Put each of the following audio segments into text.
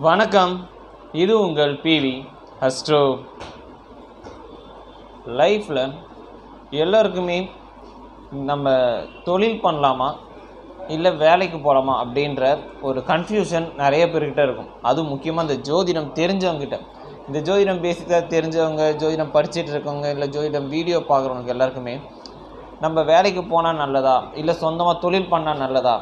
வணக்கம். இது உங்கள் பிவி அஸ்ட்ரோ. லைஃப்பில் எல்லோருக்குமே நம்ம தொழில் பண்ணலாமா இல்லை வேலைக்கு போகலாமா அப்படின்ற ஒரு கன்ஃபியூஷன் நிறைய பேர்கிட்ட இருக்கும். அதுவும் முக்கியமாக இந்த ஜோதிடம் தெரிஞ்சவங்ககிட்ட, இந்த ஜோதிடம் பேசிக்காக தெரிஞ்சவங்க, ஜோதிடம் படிச்சுட்டு இருக்கவங்க, இல்லை ஜோதிடம் வீடியோ பார்க்குறவங்க எல்லாருக்குமே நம்ம வேலைக்கு போனால் நல்லதா இல்லை சொந்தமாக தொழில் பண்ணால் நல்லதா,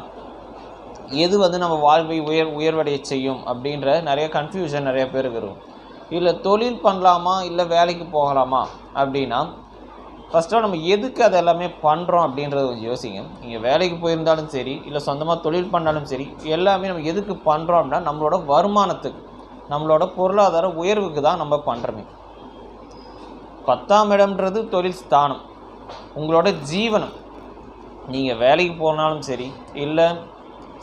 எது நம்ம வாழ்வை உயர்வடைய செய்யும் அப்படின்ற நிறைய கன்ஃபியூஷன் நிறைய பேருக்கு இருக்கும். இல்லை தொழில் பண்ணலாமா இல்லை வேலைக்கு போகலாமா அப்படின்னா, ஃபஸ்ட்டாக நம்ம எதுக்கு அது எல்லாமே பண்ணுறோம் அப்படின்றத கொஞ்சம் யோசிங்க. நீங்கள் வேலைக்கு போயிருந்தாலும் சரி இல்லை சொந்தமாக தொழில் பண்ணாலும் சரி, எல்லாமே நம்ம எதுக்கு பண்ணுறோம் அப்படின்னா நம்மளோட வருமானத்துக்கு, நம்மளோட பொருளாதார உயர்வுக்கு தான் நம்ம பண்ணுறோமே. 10ஆம் இடம்ன்றது தொழில் ஸ்தானம், உங்களோட ஜீவனம். நீங்கள் வேலைக்கு போனாலும் சரி இல்லை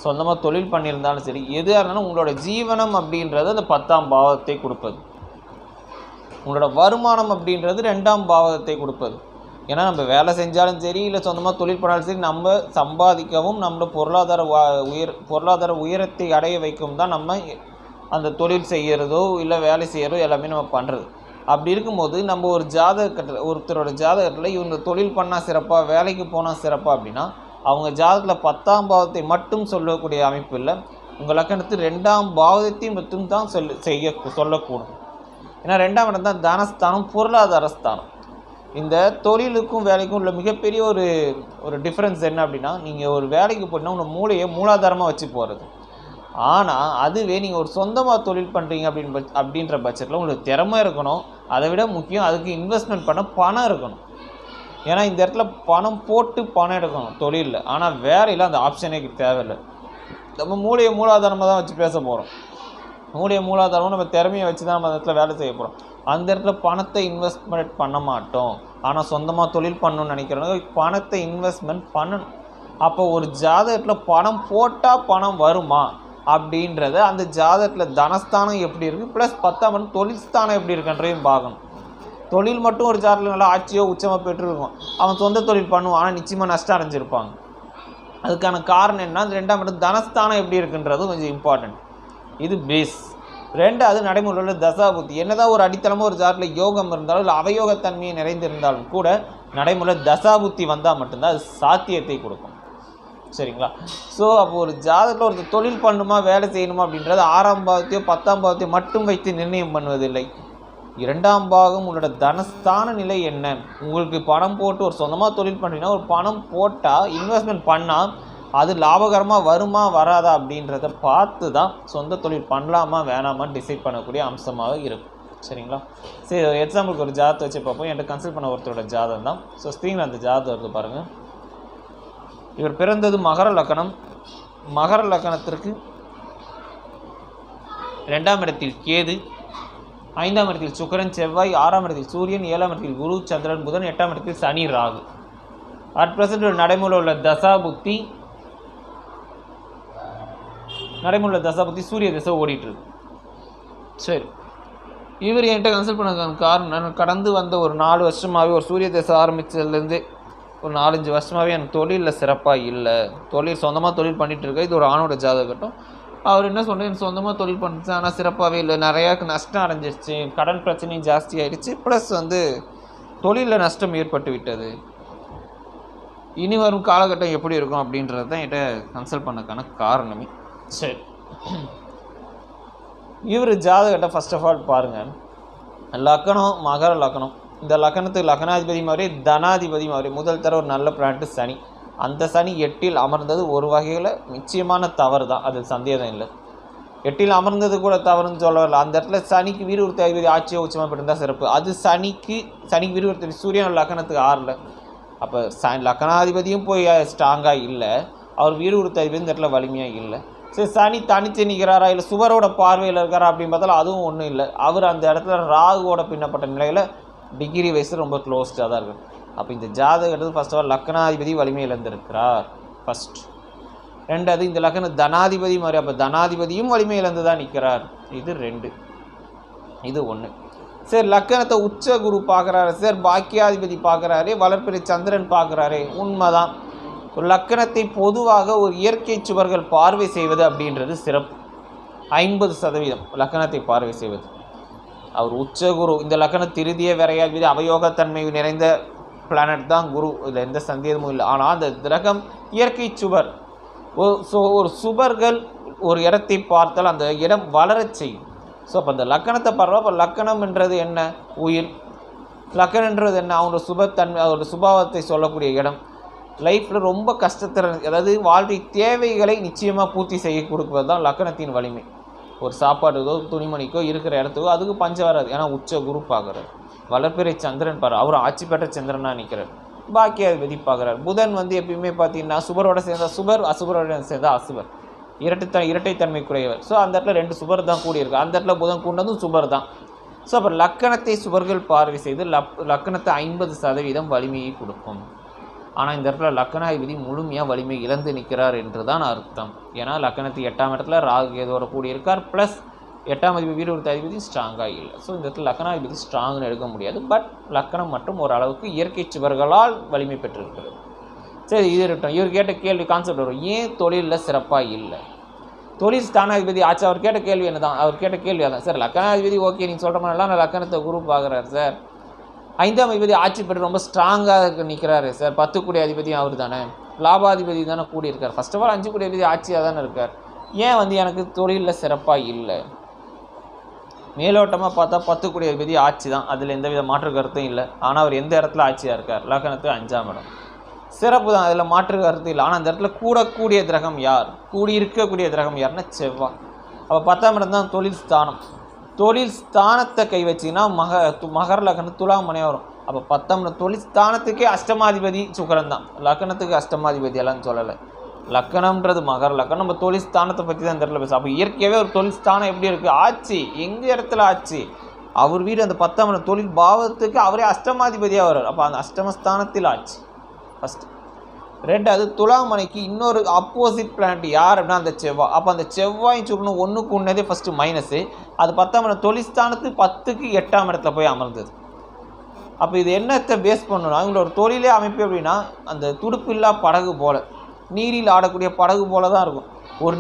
சொந்தமாக தொழில் பண்ணியிருந்தாலும் சரி, எதுவாக இருந்தாலும் உங்களோட ஜீவனம் அப்படின்றது அந்த 10ஆம் பாவத்தை கொடுப்பது, உங்களோட வருமானம் அப்படின்றது 2ஆம் பாவத்தை கொடுப்பது. ஏன்னா நம்ம வேலை செஞ்சாலும் சரி இல்லை சொந்தமாக தொழில் பண்ணாலும் சரி, நம்ம சம்பாதிக்கவும் நம்மளோட பொருளாதார உயரத்தை அடைய வைக்கவும் தான் நம்ம அந்த தொழில் செய்கிறதோ இல்லை வேலை செய்கிறதோ எல்லாமே நம்ம பண்ணுறது. அப்படி இருக்கும்போது நம்ம ஒரு ஒருத்தரோட ஜாதகத்தில் இவங்க தொழில் பண்ணால் சிறப்பாக வேலைக்கு போனால் சிறப்பாக அப்படின்னா, அவங்க ஜாதகத்தில் 10ஆம் பாவத்தை மட்டும் சொல்லக்கூடிய அமைப்பு இல்லை, உங்கள் லக்கணத்து 2ஆம் பாவத்தை மட்டும் தான் சொல்லக்கூடும். ஏன்னா 2ஆம் இடம் தான் தனஸ்தானம், பொருளாதார ஸ்தானம். இந்த தொழிலுக்கும் வேலைக்கும் உள்ள மிகப்பெரிய ஒரு டிஃப்ரென்ஸ் என்ன அப்படின்னா, நீங்கள் ஒரு வேலைக்கு போனால் உங்கள் மூளையை மூலாதாரமாக வச்சு போகிறது. ஆனால் அதுவே நீங்கள் ஒரு சொந்தமாக தொழில் பண்ணுறீங்க அப்படின்ற பட்சத்தில் உங்களுக்கு திறமை இருக்கணும். அதை விட முக்கியம் அதுக்கு இன்வெஸ்ட்மெண்ட் பண்ண பணம் இருக்கணும். ஏன்னா இந்த இடத்துல பணம் போட்டு பணம் எடுக்கணும் தொழிலில். ஆனால் வேலையில் அந்த ஆப்ஷனே தேவையில்லை. நம்ம மூளையை மூலாதாரமாக தான் வச்சு பேச போகிறோம். மூளையை மூலாதாரமும் நம்ம திறமையை வச்சு தான் நம்ம அந்த இடத்துல வேலை செய்ய போகிறோம். அந்த இடத்துல பணத்தை இன்வெஸ்ட்மெண்ட் பண்ண மாட்டோம். ஆனால் சொந்தமாக தொழில் பண்ணணும்னு நினைக்கிறவங்க பணத்தை இன்வெஸ்ட்மெண்ட் பண்ணணும். அப்போ ஒரு ஜாதகத்தில் பணம் போட்டால் பணம் வருமா அப்படின்றத அந்த ஜாதகத்தில் தனஸ்தானம் எப்படி இருக்குது ப்ளஸ் 10ஆம் இடம் தொழில் ஸ்தானம் எப்படி இருக்குன்றதையும் பார்க்கணும். தொழில் மட்டும் ஒரு ஜாதகத்தில் நல்லா ஆட்சியோ உச்சமாக பெற்றுருக்கும், அவன் சொந்த தொழில் பண்ணுவான், ஆனால் நிச்சயமாக நஷ்டம் அடைஞ்சிருப்பாங்க. அதுக்கான காரணம் என்ன, 2ஆம் இடம் தனஸ்தானம் எப்படி இருக்குன்றது கொஞ்சம் இம்பார்ட்டன்ட். இது பேஸ். 2வது நடைமுறையில் தசாபுத்தி. என்னதான் ஒரு அடித்தளமாக ஒரு ஜாதகத்தில் யோகம் இருந்தாலும் இல்லை அவயோகத்தன்மையை நிறைந்திருந்தாலும் கூட நடைமுறையில் தசாபுத்தி வந்தால் மட்டும்தான் அது சாத்தியத்தை கொடுக்கும். சரிங்களா? ஸோ அப்போ ஒரு ஜாதகத்தில் ஒரு தொழில் பண்ணணுமா வேலை செய்யணுமா அப்படின்றது 6ஆம் பாவத்தையோ 10ஆம் பாவத்தையோ மட்டும் வைத்து நிர்ணயம் பண்ணுவதில்லை. 2ஆம் பாகம் உங்களோட தனஸ்தான நிலை என்ன, உங்களுக்கு பணம் போட்டு ஒரு சொந்தமாக தொழில் பண்ணுறீங்கன்னா ஒரு பணம் போட்டால் இன்வெஸ்ட்மெண்ட் பண்ணால் அது லாபகரமாக வருமா வராதா அப்படின்றத பார்த்து தான் சொந்த தொழில் பண்ணலாமா வேணாமான்னு டிசைட் பண்ணக்கூடிய அம்சமாக இருக்கும். சரிங்களா? சரி, எக்ஸாம்பிளுக்கு ஒரு ஜாதகத்தை வச்சு பார்ப்போம். என்கிட்ட கன்சல்ட் பண்ண ஒருத்தரோட ஜாதகம் தான். ஸோ ஸ்க்ரீனில் அந்த ஜாதகம் வருது பாருங்கள். இவர் பிறந்தது மகர லக்கணம். மகர லக்கணத்திற்கு 2ஆம் இடத்தில் கேது, 5ஆம் இடத்தில் சுக்கிரன் செவ்வாய், 6ஆம் இடத்தில் சூரியன், 7ஆம் இடத்தில் குரு சந்திரன் புதன், 8ஆம் இடத்தில் சனி ராகு. அட் பிரசன்ட் ஒரு நடைமுறை உள்ள தசாபுத்தி சூரிய தசை ஓடிட்டு இருக்கு. சரி, இவர் என்கிட்ட கன்சல்ட் பண்ணதுக்கான காரணம், கடந்து வந்த ஒரு 4 வருஷமாகவே ஒரு சூரிய தசை ஆரம்பித்ததுலேருந்து ஒரு 4-5 வருஷமாகவே எனக்கு தொழிலில் சிறப்பாக இல்லை. சொந்தமாக தொழில் பண்ணிகிட்டு இருக்க. இது ஒரு ஆணோட ஜாதகட்டும். அவர் என்ன சொன்னார், சொந்தமாக தொழில் பண்ணுச்சு ஆனால் சிறப்பாகவே இல்லை, நிறையா நஷ்டம் அடைஞ்சிருச்சு, கடன் பிரச்சனையும் ஜாஸ்தி ஆகிடுச்சு, ப்ளஸ் தொழிலில் நஷ்டம் ஏற்பட்டு விட்டது. இனி வரும் காலகட்டம் எப்படி இருக்கும் அப்படின்றது தான் என்கிட்ட கன்சல்ட் பண்ணக்கான காரணமே. சரி, இவர் ஜாதகத்தை ஃபர்ஸ்ட் ஆஃப் ஆல் பாருங்கள். லக்கணம் மகர லக்கணம். இந்த லக்கணத்துக்கு லக்கணாதிபதி மாதிரி தனாதிபதி மாதிரி முதல் தர ஒரு நல்ல பிளானட்டு சனி. அந்த சனி 8இல் அமர்ந்தது ஒரு வகையில் நிச்சயமான தவறு தான், அது சந்தேகம் இல்லை. 8இல் அமர்ந்தது கூட தவறுன்னு சொல்லல. அந்த இடத்துல சனிக்கு வீரவருத்தி அதிபதி ஆட்சியோ உச்சமாக பெற்றிருந்தால் சிறப்பு. அது சனிக்கு வீரவருத்தி சூரியன் லக்கணத்துக்கு 6ல். அப்போ லக்கணாதிபதியும் போய் ஸ்ட்ராங்காக இல்லை, அவர் வீரவருத்தி அதிபதி இந்த இடத்துல வலிமையாக இல்லை. சரி, சனி தனித்து நிற்கிறாரா இல்லை சுவரோட பார்வையில் இருக்காரா அப்படின்னு பார்த்தாலும் அதுவும் ஒன்றும் இல்லை. அவர் அந்த இடத்துல ராகுவோட பின்னப்பட்ட நிலையில் டிகிரி வைஸ் ரொம்ப க்ளோஸ்டாக தான் இருக்குது. அப்போ இந்த ஜாதகத்தில் ஃபர்ஸ்ட் ஆஃப் ஆல் லக்கணாதிபதி வலிமையில் இருந்திருக்கிறார் ஃபஸ்ட். 2வது இந்த லக்கண தனாதிபதி மாதிரி, அப்போ தனாதிபதியும் வலிமையிலேருந்து தான் நிற்கிறார். இது 2. இது 1. சரி, லக்கணத்தை உச்ச குரு பார்க்குறாரு, சரி பாக்கியாதிபதி பார்க்குறாரு, வளர்ப்பிறை சந்திரன் பார்க்குறாரு, உண்மைதான். ஒரு லக்கணத்தை பொதுவாக ஒரு இயற்கை சுவர்கள் பார்வை செய்வது அப்படின்றது சிறப்பு. 50% லக்கணத்தை பார்வை செய்வது. அவர் உச்சகுரு, இந்த லக்கண திருதிய விரையாதிபதி அவயோகத்தன்மை நிறைந்த பிளானட் தான் குரு, இதில் எந்த சந்தேகமும் இல்லை. ஆனால் அந்த கிரகம் இயற்கை சுபர். ஒரு சுபர்கள் ஒரு இடத்தை பார்த்தால் அந்த இடம் வளரச் செய்யும். ஸோ அப்போ அந்த லக்கணத்தை பார்ப்போம். அப்போ லக்கணம்ன்றது என்ன? உயிர். லக்கணன்றது என்ன? அவனோட சுபத்தன்மை, அவரோட சுபாவத்தை சொல்லக்கூடிய இடம். லைஃப்பில் ரொம்ப கஷ்டத்தில், அதாவது வாழ்க்கை தேவைகளை நிச்சயமாக பூர்த்தி செய்ய கொடுப்பது தான் லக்கணத்தின் வலிமை. ஒரு சாப்பாடுக்கோ துணிமணிக்கோ இருக்கிற இடத்துக்கோ அதுக்கு பஞ்சம் வராது. ஏன்னா உச்ச குரு பார்க்குறார். வளர்ப்பிறை சந்திரன் பாரு, அவர் ஆட்சி பெற்ற சந்திரனாக நிற்கிறார். பாக்கியாதிபதி பார்க்குறார். புதன் எப்பயுமே பார்த்தீங்கன்னா சுபரோட சேர்ந்தா சுபர், அசுபரோட சேர்ந்தா அசுபர். இரட்டைத்தன்மைக்குரியவர். ஸோ அந்த இடத்துல 2 சுபர் தான் கூடியிருக்கு. அந்த இடத்துல புதன் கூண்டதும் சுபர் தான். ஸோ அப்போ லக்கணத்தை சுபர்கள் பார்வை செய்து லக்கணத்தை 50% வலிமையை கொடுக்கும். ஆனால் இந்த இடத்துல லக்கணாதிபதி முழுமையாக வலிமை இழந்து நிற்கிறார் என்று தான் அர்த்தம். ஏன்னா லக்கணத்து 8ஆம் இடத்துல ராகு கேதுவோட கூடியிருக்கார். ப்ளஸ் 8ஆம் அதிபதி வீடு கொடுத்த அதிபதி ஸ்ட்ராங்காக இல்லை. ஸோ இந்த இடத்துல லக்கணாதிபதி ஸ்ட்ராங்னு எடுக்க முடியாது. பட் லக்கணம் மற்றும் ஓரளவுக்கு இயற்கை சுவர்களால் வலிமை பெற்றிருக்கிறது. சரி, இது இருக்கட்டும். இவர் கேட்ட கேள்வி கான்செப்ட் வரும், ஏன் தொழிலில் சிறப்பாக இல்லை? தொழில் ஸ்தானாதிபதி ஆச்சு. அவர் கேட்ட கேள்வி என்ன தான்? அவர் கேட்ட கேள்வி அதான், சார் லக்கணாதிபதி ஓகே நீங்கள் சொல்கிற மாதிரிலாம் நான் லக்கணத்தை குரு பார்க்குறாரு சார். 5ஆம் அதிபதி ஆட்சி பெற்று ரொம்ப ஸ்ட்ராங்காக நிற்கிறாரு சார். 10 கூடிய அதிபதியும் அவர் தானே, லாபாதிபதி தானே கூடியிருக்கார். ஃபர்ஸ்ட் ஆஃப் ஆல் 5 கூடிய அதிபதி ஆட்சியாக தானே இருக்கார். ஏன் எனக்கு தொழிலில் சிறப்பாக இல்லை? மேலோட்டமாக பார்த்தா 10 கூடிய அதிபதி ஆட்சி தான், அதில் எந்தவித மாற்று கருத்தும் இல்லை. ஆனால் அவர் எந்த இடத்துல ஆட்சியாக இருக்கார்? லக்கணத்து 5ஆம் இடம். சிறப்பு தான், அதில் மாற்று கருத்து இல்லை. ஆனால் அந்த இடத்துல கூடக்கூடிய கிரகம் யார்? கூடியிருக்கக்கூடிய கிரகம் யாருன்னா செவ்வாய். அப்போ 10ஆம் இடம் தான் தொழில் ஸ்தானம். தொழில் ஸ்தானத்தை கை வச்சிங்கன்னா மகர லக்கணம் துலாம் மனையாக வரும். அப்போ 10ஆம் இடம் தொழில் ஸ்தானத்துக்கே அஷ்டமாதிபதி சுக்கிரன் தான். லக்கணத்துக்கு அஷ்டமாதிபதி எல்லாம் சொல்லலை. லக்கணம்ன்றது மகர லக்கணம். நம்ம தொழில் ஸ்தானத்தை பற்றி தான் இந்த இடத்துல பேசுவோம். அப்போ இயற்கையாகவே ஒரு தொழில் ஸ்தானம் எப்படி இருக்குது? ஆட்சி. எங்கள் இடத்துல ஆட்சி. அவர் வீடு அந்த 10ஆம் இடம் தொழில் பாவத்துக்கு அவரே அஷ்டமாதிபதியாக வர்றார். அப்போ அந்த அஷ்டமஸ்தானத்தில் ஆட்சி ஃபஸ்ட்டு. 2வது துலாமனைக்கு இன்னொரு அப்போசிட் பிளானட் யார் அப்படின்னா அந்த செவ்வாய். அப்போ அந்த செவ்வாய் சுக்கணும் ஒன்றுக்கு ஒன்றதே ஃபஸ்ட்டு மைனஸு. அது 10ஆம் இடம் தொழில்ஸ்தானத்து 10க்கு 8ஆம் இடத்துல போய் அமர்ந்தது. அப்போ இது என்னத்தை பேஸ் பண்ணணும்? அவங்களோட தொழிலே அமைப்பு அப்படின்னா அந்த துடுப்பில்லா படகு போல், நீரில் ஆடக்கூடிய படகு போல தான் இருக்கும். ஒரு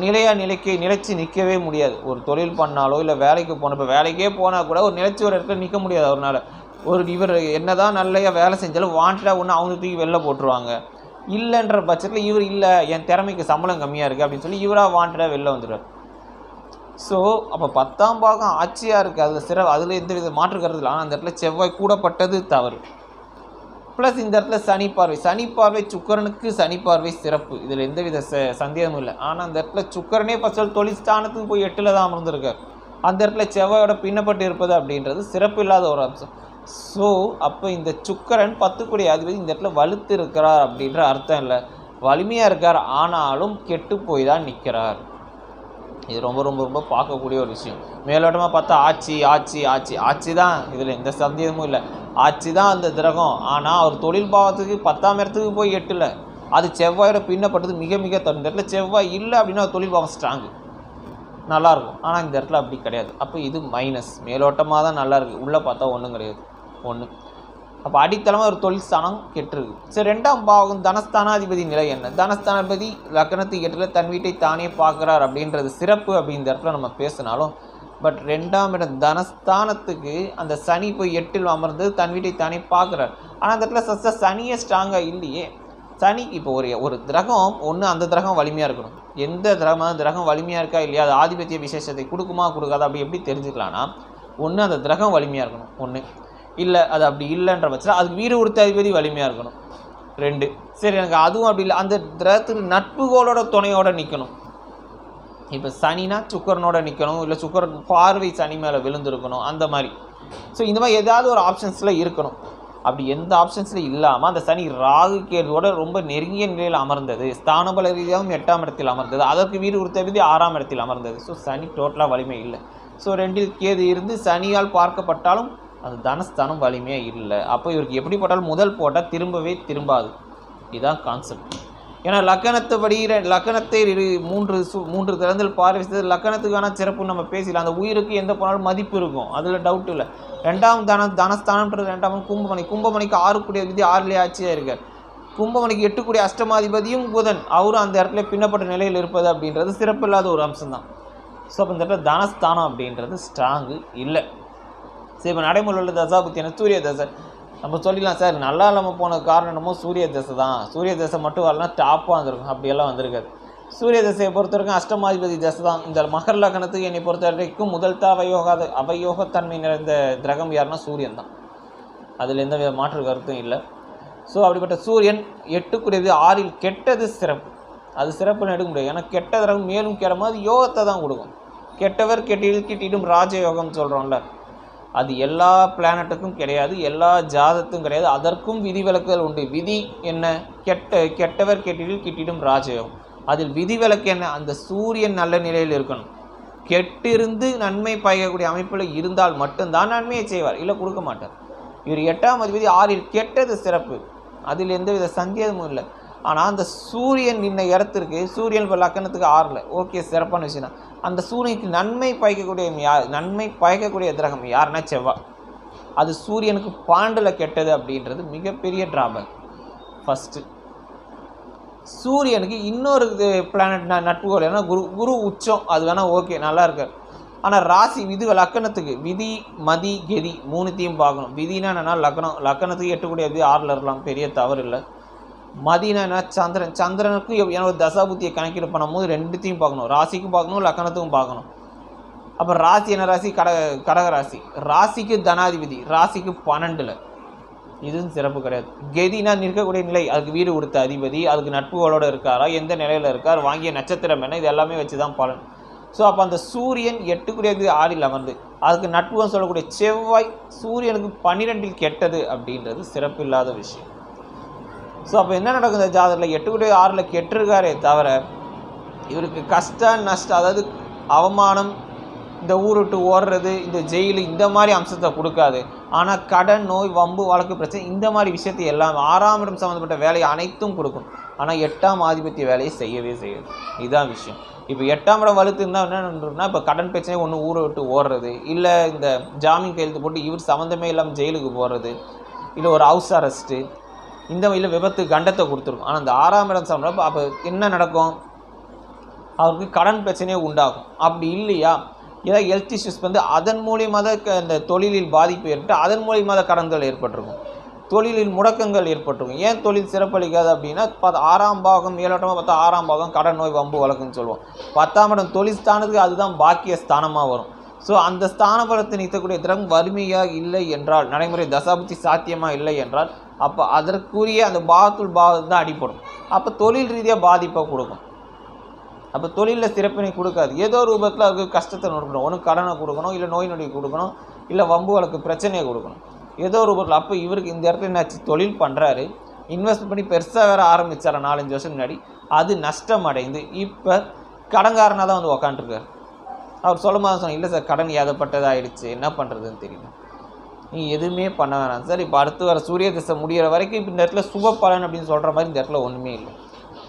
நிலைச்சு நிற்கவே முடியாது. ஒரு தொழில் பண்ணாலோ இல்லை வேலைக்கு போனப்போ வேலைக்கே போனால் கூட ஒரு நிலைச்சி ஒரு இடத்துல நிற்க முடியாது அவரால். இவர் என்ன தான் நல்லையா வேலை செஞ்சாலும் வாண்டடாக ஒன்று அவங்க தூக்கி வெளில போட்டுருவாங்க. இல்லைன்ற பட்சத்தில் இவர் இல்லை, என் திறமைக்கு சம்பளம் கம்மியாக இருக்குது அப்படின்னு சொல்லி இவராக வாண்டடாக வெளில வந்துடுவார். ஸோ அப்போ 10ஆம் பாகம் ஆட்சியாக இருக்குது. அதில் எந்த வித மாற்று கருத்து இல்லை. ஆனால் அந்த இடத்துல செவ்வாய் கூடப்பட்டது தவறு. ப்ளஸ் இந்த இடத்துல சனி பார்வை சுக்கரனுக்கு சனி பார்வை சிறப்பு. இதில் எந்தவித சந்தேகமும் இல்லை. ஆனால் அந்த இடத்துல சுக்கரனே ஃபஸ்ட் தொழில் ஸ்தானத்துக்கு போய் 8ல் தான் அமர்ந்திருக்கார். அந்த இடத்துல செவ்வாயோட பின்னப்பட்டு இருப்பது அப்படின்றது சிறப்பு இல்லாத ஒரு அம்சம். ஸோ அப்போ இந்த சுக்கரன் 10 கூடிய அதிபதி இந்த இடத்துல வலுத்து இருக்கிறார் அப்படின்ற அர்த்தம் இல்லை. வலிமையாக இருக்கார், ஆனாலும் கெட்டு போய் தான் நிற்கிறார். இது ரொம்ப ரொம்ப ரொம்ப பார்க்கக்கூடிய ஒரு விஷயம். மேலோட்டமாக பார்த்தா ஆட்சி தான், இதில் எந்த சந்தேகமும் இல்லை. ஆட்சி தான் அந்த கிரகம். ஆனால் அவர் தொழில் பாவத்துக்கு 10ஆம் இடத்துக்கு போய் 8ல், அது செவ்வாயோட பின்னப்பட்டது மிக மிக தரும். இந்த இடத்துல செவ்வாய் இல்லை அப்படின்னா தொழில் பாவம் ஸ்ட்ராங்கு நல்லாயிருக்கும். ஆனால் இந்த இடத்துல அப்படி கிடையாது. அப்போ இது மைனஸ். மேலோட்டமாக தான் நல்லா இருக்குது, உள்ளே பார்த்தா ஒன்றும் கிடையாது. அப்போ அடித்தளமாக ஒரு தொழில் ஸ்தானம் கெட்டுருக்கு. சரி, 2ஆம் பாவம் தனஸ்தானாதிபதி நிலை என்ன? தனஸ்தானாதிபதி லக்கணத்து 8ல் தன் வீட்டை தானே பார்க்குறார் அப்படின்றது சிறப்பு அப்படின்ற இடத்துல நம்ம பேசினாலும், பட் 2ஆம் இடம் தனஸ்தானத்துக்கு அந்த சனி போய் 8ல் அமர்ந்து தன் வீட்டை தானே பார்க்குறார். ஆனால் அந்த இடத்துல சனியே ஸ்ட்ராங்காக இல்லையே. சனி இப்போ ஒரு கிரகம் ஒன்று, அந்த கிரகம் வலிமையாக இருக்கணும். எந்த கிரகம் வலிமையாக இருக்கா இல்லையா, அது ஆதிபத்திய விசேஷத்தை கொடுக்குமா கொடுக்காதா அப்படி எப்படி தெரிஞ்சுக்கலான்னா, ஒன்று அந்த கிரகம் வலிமையாக இருக்கணும், ஒன்று இல்லை அது அப்படி இல்லைன்ற பட்சத்தில் அதுக்கு வீடு கொடுத்த அதிபதி வலிமையாக இருக்கணும், 2. சரி, எனக்கு அதுவும் அப்படி இல்லை, அந்த கிரகத்துக்கு நட்புகளோட துணையோடு நிற்கணும். இப்போ சனினா சுக்கரனோட நிற்கணும், இல்லை சுக்கரன் பார்வை சனி மேலே விழுந்திருக்கணும், அந்த மாதிரி. ஸோ இந்த மாதிரி ஏதாவது ஒரு ஆப்ஷன்ஸில் இருக்கணும். அப்படி எந்த ஆப்ஷன்ஸில் இல்லாமல் அந்த சனி ராகு கேதுவோட ரொம்ப நெருங்கிய நிலையில் அமர்ந்தது, ஸ்தானபல ரீதியாகவும் 8ஆம் இடத்தில் அமர்ந்தது, அதற்கு வீடு கொடுத்த விதி 6ஆம் இடத்தில் அமர்ந்தது. ஸோ சனி டோட்டலாக வலிமை இல்லை. ஸோ 2ல் கேது இருந்து சனியால் பார்க்கப்பட்டாலும் அந்த தனஸ்தானம் வலிமையாக இல்லை. அப்போ இவருக்கு எப்படி போட்டாலும் முதல் போட்டால் திரும்பாது. இதுதான் கான்செப்ட். ஏன்னா லக்கணத்தைப்படி லக்கணத்தை 3 திறந்தல் பார்வை செய்து லக்கணத்துக்கான சிறப்பு நம்ம பேசலாம். அந்த உயிருக்கு எந்த போனாலும் மதிப்பு இருக்கும், அதில் டவுட் இல்லை. 2ஆம் தனஸ்தானம்ன்றது 2ஆம் கும்பமணிக்கு 6 கூடிய விதி 6லே ஆட்சியாக இருக்கார். கும்பமணிக்கு 8 கூடிய அஷ்டமாதிபதியும் புதன், அவரும் அந்த இடத்துல பின்னப்பட்ட நிலையில் இருப்பது அப்படின்றது சிறப்பு இல்லாத ஒரு அம்சம்தான். ஸோ அப்போ இந்த இடத்துல தனஸ்தானம் அப்படின்றது ஸ்ட்ராங்கு இல்லை. சரி, இப்போ நடைமுறையில் உள்ள தசாபுத்தி என்ன சூரிய தசை. நம்ம சொல்லிடலாம் சார் நல்லா இல்லாமல் போன காரணம் என்னமோ சூரிய தசை தான், சூரிய தசை மட்டும் வரலாம் டாப்பாக வந்திருக்கும். அப்படியெல்லாம் வந்திருக்காது. சூரிய தசையை பொறுத்த வரைக்கும் அஷ்டமாதிபதி தசை தான். இந்த மகர லக்னத்துக்கு என்னை பொறுத்த வரைக்கும் முதல் அவயோகத்தன்மை நிறைந்த கிரகம் யாருன்னா சூரியன் தான். அதில் எந்த வித மாற்று கருத்தும் இல்லை. ஸோ அப்படிப்பட்ட சூரியன் 8க்குரியது 6இல் கெட்டது சிறப்பு. அது சிறப்புன்னு எடுக்க முடியாது. ஏன்னா கெட்ட கிரகம் மேலும் கெடும்போது அது யோகத்தை தான் கொடுக்கும். கெட்டவர் கெட்டிடும் ராஜயோகம் சொல்கிறோம்ல, அது எல்லா பிளானட்டுக்கும் கிடையாது, எல்லா ஜாதத்துக்கும் கிடையாது. அதற்கும் விதிவிலக்குகள் உண்டு. விதி என்ன? கெட்டவர் கெட்டிடும் ராஜயோகம். அதில் விதிவிலக்கு என்ன? அந்த சூரியன் நல்ல நிலையில் இருக்கணும். கெட்டிருந்து நன்மை பயக்கக்கூடிய அமைப்பில் இருந்தால் மட்டும்தான் நன்மையை செய்வார், இல்லை கொடுக்க மாட்டார். இவர் 8ஆம் அதிபதி 6இல் கெட்டது சிறப்பு, அதில் எந்தவித சந்தேகமும் இல்லை. ஆனால் அந்த சூரியன் நின்ன இடத்திற்கு, சூரியன் இப்போ லக்கணத்துக்கு 6ல், ஓகே சிறப்பான விஷயம் தான். அந்த சூரியனுக்கு நன்மை பயக்கக்கூடிய கிரகம் யாருன்னா செவ்வாய். அது சூரியனுக்கு 12ல் கெட்டது அப்படின்றது மிகப்பெரிய டிராபேக். ஃபஸ்ட்டு சூரியனுக்கு இன்னொரு பிளானட் நட்புகோள் ஏன்னா குரு உச்சம், அது வேணால் ஓகே நல்லா இருக்கார். ஆனால் ராசி விதி லக்கணத்துக்கு விதி மதி கெதி 3த்தையும் பார்க்கணும். விதினா என்னன்னா லக்கணத்துக்கு 8க்குரியது 6ல் இருக்கலாம், பெரிய தவறு இல்லை. மதினா என்ன? சந்திரனுக்கு ஒரு தசாபுத்தியை கணக்கீடு பண்ணும்போது 2த்தையும் பார்க்கணும். ராசிக்கும் பார்க்கணும், லக்கணத்துக்கும் பார்க்கணும். அப்போ ராசி என்ன ராசி? கடக ராசி. ராசிக்கு தனாதிபதி, ராசிக்கு 12ல், இதுவும் சிறப்பு கிடையாது. கெதினா நிற்கக்கூடிய நிலை, அதுக்கு வீடு கொடுத்த அதிபதி, அதுக்கு நட்புகளோடு இருக்காரா, எந்த நிலையில் இருக்கார், வாங்கிய நட்சத்திரம் என்ன, இது எல்லாமே வச்சு தான் பலன். ஸோ அப்போ அந்த சூரியன் 8க்குரியது 6இல் அமர்ந்து அதுக்கு நட்புகம் சொல்லக்கூடிய செவ்வாய் சூரியனுக்கு 12ல் கெட்டது அப்படின்றது சிறப்பு இல்லாத விஷயம். ஸோ அப்போ என்ன நடக்கும்? இந்த ஜாதகத்தில் 8க்குரியது 6ல் கெட்டிருக்காரே தவிர இவருக்கு கஷ்டம் நஷ்டம், அதாவது அவமானம், இந்த ஊர் விட்டு ஓடுறது, இந்த ஜெயிலு, இந்த மாதிரி அம்சத்தை கொடுக்காது. ஆனால் கடன், நோய், வம்பு, வழக்கு பிரச்சனை, இந்த மாதிரி விஷயத்தை எல்லாம் 6ஆம் இடம் சம்மந்தப்பட்ட வேலையை அனைத்தும் கொடுக்கும். ஆனால் 8ஆம் ஆதிபத்திய வேலையை செய்யவே செய்யாது. இதுதான் விஷயம். இப்போ 8ஆம் இடம் வலுத்து இருந்தால் என்னன்னா, இப்போ கடன் பிரச்சனை ஒன்று ஊரை விட்டு ஓடுறது, இல்லை இந்த ஜாமீன் கையெழுத்து போட்டு இவர் சம்மந்தமே இல்லாமல் ஜெயிலுக்கு போகிறது, இல்லை ஒரு ஹவுஸ் அரெஸ்ட்டு, இந்த வகையில் விபத்து கண்டத்தை கொடுத்துருக்கும். ஆனால் இந்த 6ஆம் இடம் சம்மந்தப்போ அப்போ என்ன நடக்கும்? அவருக்கு கடன் பிரச்சனையே உண்டாகும். அப்படி இல்லையா ஏதாவது ஹெல்த் இஷ்யூஸ் வந்து அதன் மூலியமாக தான் இந்த தொழிலில் பாதிப்பு ஏற்பட்டு அதன் மூலியமாக தான் கடன்கள் ஏற்பட்டிருக்கும், தொழிலில் முடக்கங்கள் ஏற்பட்டிருக்கும். ஏன் தொழில் சிறப்பளிக்காது அப்படின்னா 6ஆம் பாகம் மேலோட்டமாக பார்த்தா 6ஆம் பாகம் கடன், நோய், வம்பு, வழக்குன்னு சொல்லுவோம். 10ஆம் இடம் தொழில் ஸ்தானத்துக்கு அதுதான் பாக்கிய ஸ்தானமாக வரும். ஸோ அந்த ஸ்தான பலத்தை நிறுத்தக்கூடிய திறன் வறுமையாக இல்லை என்றால், நடைமுறை தசாபுத்தி சாத்தியமாக இல்லை என்றால், அப்போ அதற்குரிய அந்த பாகத்துள் பாகத்து தான் அடிப்படும். அப்போ தொழில் ரீதியாக பாதிப்பை கொடுக்கும். அப்போ தொழிலில் சிறப்பினை கொடுக்காது. ஏதோ ரூபத்தில் அதுக்கு கஷ்டத்தை கொடுக்கணும். ஒன்று கடனை கொடுக்கணும், இல்லை நோய் நொடி கொடுக்கணும், இல்லை வம்பு வழக்கு பிரச்சனையை கொடுக்கணும், ஏதோ ரூபத்தில். அப்போ இவருக்கு இந்த இடத்துல என்னாச்சு? தொழில் பண்ணுறாரு, இன்வெஸ்ட் பண்ணி பெருசாக வேறு ஆரம்பித்தார் 4-5 வருஷம் முன்னாடி, அது நஷ்டம் அடைந்து இப்போ கடன்காரனாக தான் வந்து உக்காண்ட்ருக்கார். அவர் சொல்லும் போது சொன்னார், இல்லை சார் கடன் ஏதப்பட்டதாகிடுச்சு, என்ன பண்ணுறதுன்னு தெரியல. நீ எதுவுமே பண்ண வேணாம் சார். இப்போ அடுத்து வர சூரிய திசை முடிகிற வரைக்கும் இப்போ இந்த இடத்துல சுப பலன் அப்படின்னு சொல்கிற மாதிரி இந்த இடத்துல ஒன்றுமே இல்லை.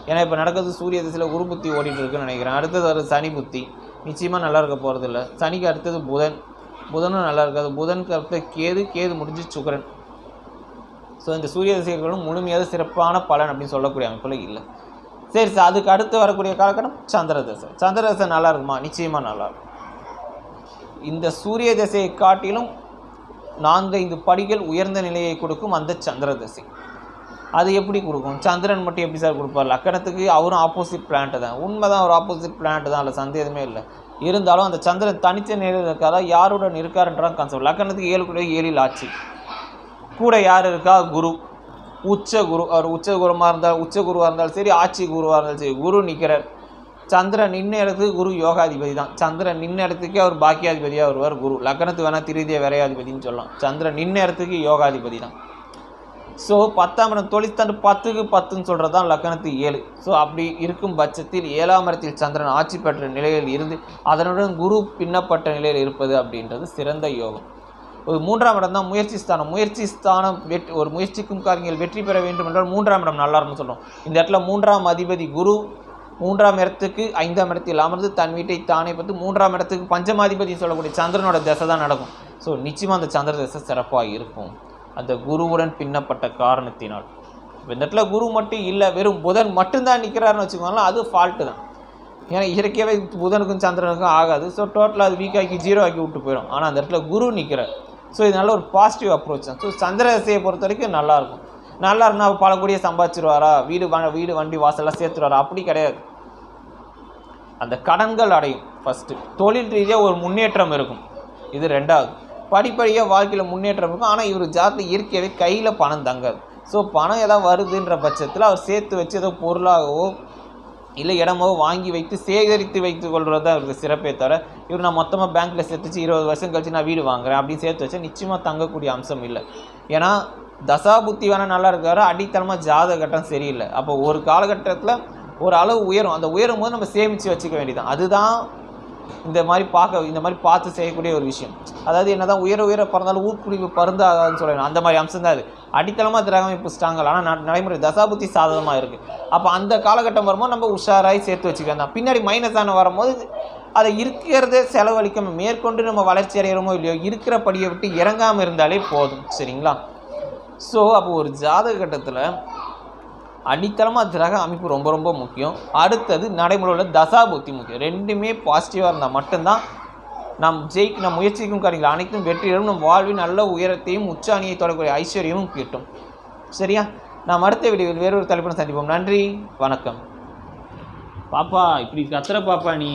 ஏன்னா இப்போ நடக்கிறது சூரிய திசையில் குரு புத்தி ஓடிட்டு இருக்குன்னு நினைக்கிறேன். அடுத்தது வர சனி புத்தி நிச்சயமாக நல்லா இருக்க போகிறது இல்லை. சனிக்கு அடுத்தது புதனும் நல்லா இருக்காது. புதனுக்கு அடுத்த கேது முடிஞ்சு சுக்கிரன். ஸோ இந்த சூரிய திசைகளும் முழுமையாக சிறப்பான பலன் அப்படின்னு சொல்லக்கூடிய அமைப்பில் இல்லை. சரி சார், அதுக்கு அடுத்து வரக்கூடிய காலகட்டம் சந்திர தசை நல்லா இருக்குமா? நிச்சயமாக நல்லா இருக்கும். இந்த சூரிய திசையை காட்டிலும் 4-5 படிகள் உயர்ந்த நிலையை கொடுக்கும் அந்த சந்திர திசை. அது எப்படி கொடுக்கும்? சந்திரன் மட்டும் எப்படி சார் கொடுப்பார்? லக்கணத்துக்கு அவரும் ஆப்போசிட் பிளானட் தான். உண்மை தான், ஒரு ஆப்போசிட் பிளானட் தான், அதில் சந்தேகமே இல்லை. இருந்தாலும் அந்த சந்திரன் தனித்த நிலையில் இருக்காதா, யாருடன் இருக்காருன்றான் கான்செப்ட். லக்கணத்துக்கு 7 ஆட்சி, கூட யார் இருக்கா? குரு, உச்ச குரு. அவர் உச்ச குருவாக இருந்தாலும் சரி, ஆட்சி குருவாக இருந்தாலும் சரி, குரு நிற்கிறார். சந்திரன் நின்ன இடத்துக்கு குரு யோகாதிபதி தான். சந்திரன் நின்ன இடத்துக்கே அவர் பாக்கியாதிபதியாக வருவார் குரு. லக்கணத்துக்கு வேணால் திருதிய விரையாதிபதினு சொல்லலாம். சந்திரன் நின்ன இடத்துக்கு யோகாதிபதி தான். ஸோ 10ஆம் இடம் தொழிற்தாண்டு 10க்கு 10ன்னு சொல்கிறது தான் லக்கணத்துக்கு 7. ஸோ அப்படி இருக்கும் பட்சத்தில் 7ஆம் இடத்தில் சந்திரன் ஆட்சி பெற்ற நிலையில் இருந்து அதனுடன் குரு பின்னப்பட்ட நிலையில் இருப்பது அப்படின்றது சிறந்த யோகம். ஒரு 3ஆம் இடம் தான் முயற்சி ஸ்தானம். ஒரு முயற்சிக்கும் காரியங்கள் வெற்றி பெற வேண்டும் என்றால் 3ஆம் இடம் நல்லா இருக்குன்னு சொல்கிறோம். இந்த இடத்துல 3ஆம் அதிபதி குரு 3ஆம் இடத்துக்கு 5ஆம் இடத்தில் அமர்ந்து தன் வீட்டை தானே பார்த்து 3ஆம் இடத்துக்கு பஞ்சமாதிபதி சொல்லக்கூடிய சந்திரனோட தசை தான் நடக்கும். ஸோ நிச்சயமாக அந்த சந்திர தசை சிறப்பாக இருக்கும் அந்த குருவுடன் பின்னப்பட்ட காரணத்தினால். இந்த இடத்துல குரு மட்டும் இல்லை, வெறும் புதன் மட்டும்தான் நிற்கிறாருன்னு வச்சுக்கோங்களேன், அது ஃபால்ட்டு தான். ஏன்னா இயற்கையாகவே புதனுக்கும் சந்திரனுக்கும் ஆகாது. ஸோ டோட்டலாக அது வீக் ஆக்கி 0 ஆக்கி விட்டு போயிடும். ஆனால் அந்த இடத்துல குரு நிற்கிறார். ஸோ இது நல்ல ஒரு பாசிட்டிவ் அப்ரோச் தான். ஸோ சந்திர திசையை பொறுத்த வரைக்கும் நல்லாயிருக்கும். நல்லா இருந்தால் பல கோடியை சம்பாதிச்சிருவாரா, வீடு வண்டி வாசலாம் சேர்த்துருவாரா, அப்படி கிடையாது. அந்த கடன்கள் அடையும். ஃபஸ்ட்டு தொழில் ரீதியாக ஒரு முன்னேற்றம் இருக்கும். இது 2வது. படிப்படியாக வாழ்க்கையில் முன்னேற்றம் இருக்கும். ஆனால் இவர் ஜாதகத்தில் இயற்கையாகவே கையில் பணம் தங்காது. ஸோ பணம் ஏதாவது வருதுன்ற பட்சத்தில் அவர் சேர்த்து வச்சு ஏதோ பொருளாகவோ இல்லை இடமோ வாங்கி வைத்து சேகரித்து வைத்து கொள்வது தான் அவருக்கு சிறப்பே தவிர, இவர் நான் மொத்தமாக பேங்க்கில் சேர்த்து வச்சு 20 வருஷம் கழிச்சு நான் வீடு வாங்குறேன் அப்படின்னு சேர்த்து வச்சா நிச்சயமாக தங்கக்கூடிய அம்சம் இல்லை. ஏன்னா தசாபுத்தி வேணால் நல்லா இருக்காரு, அடித்தளமாக ஜாதக கட்டம் சரியில்லை. அப்போ ஒரு காலகட்டத்தில் ஒரு அளவு உயரும். அந்த உயரும் போது நம்ம சேமித்து வச்சுக்க வேண்டியதான். அதுதான் இந்த மாதிரி பார்த்து செய்யக்கூடிய ஒரு விஷயம். அதாவது என்ன தான் உயர பிறந்தாலும் ஊர்க்குடிப்பு பருந்தாகாதுன்னு சொல்லணும். அந்த மாதிரி அம்சம் தான் அது. அடித்தளமாக திரகம் இப்போ ஸ்ட்ராங்கல். ஆனால் நடைமுறை தசாபுத்தி சாதகமாக இருக்குது. அப்போ அந்த காலகட்டம் வரும்போது நம்ம உஷாராகி சேர்த்து வச்சுக்கலாம் தான். பின்னாடி மைனஸான வரும்போது அதை இருக்கிறத செலவழிக்காமல் மேற்கொண்டு நம்ம வளர்ச்சி அடைகிறோமோ இல்லையோ இருக்கிற படியை விட்டு இறங்காமல் இருந்தாலே போதும். சரிங்களா? ஸோ அப்போ ஒரு ஜாதக கட்டத்தில் அடித்தளமாக கிரக அமைப்பு ரொம்ப ரொம்ப முக்கியம். அடுத்தது நடைமுறையில் தசாபுத்தி முக்கியம். 2மே பாசிட்டிவாக இருந்தால் மட்டும்தான் நாம் முயற்சிக்கும் காரியங்கள் அனைத்தும் வெற்றியும் நம் வாழ்வின் நல்ல உயரத்தையும் உச்சாணியை தொடரக்கூடிய ஐஸ்வர்யமும் கிட்டும். சரியா? நாம் அடுத்த வீடியோவில் வேறொரு தலைப்புடன் சந்திப்போம். நன்றி, வணக்கம். பாப்பா இப்படி கத்துற பாப்பா நீ